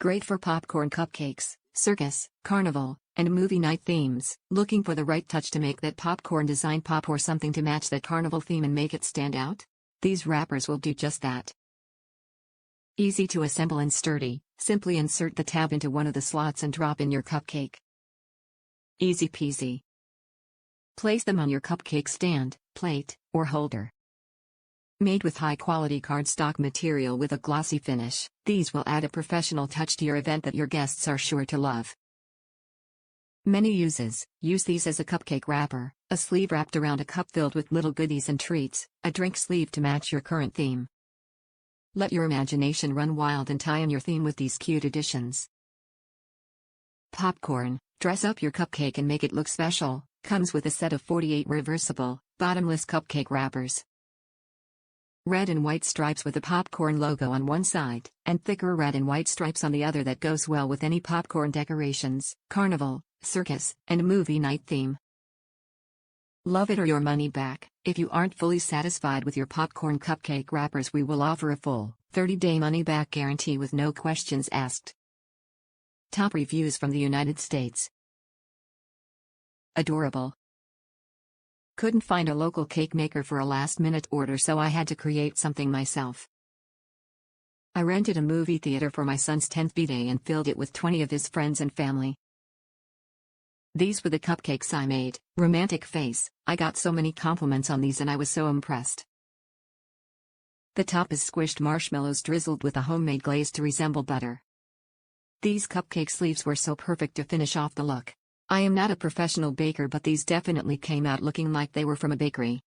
Great for popcorn cupcakes, circus, carnival, and movie night themes. Looking for the right touch to make that popcorn design pop or something to match that carnival theme and make it stand out? These wrappers will do just that. Easy to assemble and sturdy, simply insert the tab into one of the slots and drop in your cupcake. Easy peasy. Place them on your cupcake stand, plate, or holder. Made with high-quality cardstock material with a glossy finish, these will add a professional touch to your event that your guests are sure to love. Many uses: use these as a cupcake wrapper, a sleeve wrapped around a cup filled with little goodies and treats, a drink sleeve to match your current theme. Let your imagination run wild and tie in your theme with these cute additions. Popcorn. Dress up your cupcake and make it look special. Comes with a set of 48 reversible, bottomless cupcake wrappers. Red and white stripes with a popcorn logo on one side, and thicker red and white stripes on the other that goes well with any popcorn decorations, carnival, circus, and movie night theme. Love it or your money back. If you aren't fully satisfied with your popcorn cupcake wrappers, we will offer a full 30-day money-back guarantee with no questions asked. Top reviews from the United States. Adorable. Couldn't find a local cake maker for a last-minute order, so I had to create something myself. I rented a movie theater for my son's 10th birthday and filled it with 20 of his friends and family. These were the cupcakes I made. Romantic face. I got so many compliments on these and I was so impressed. The top is squished marshmallows drizzled with a homemade glaze to resemble butter. These cupcake sleeves were so perfect to finish off the look. I am not a professional baker, but these definitely came out looking like they were from a bakery.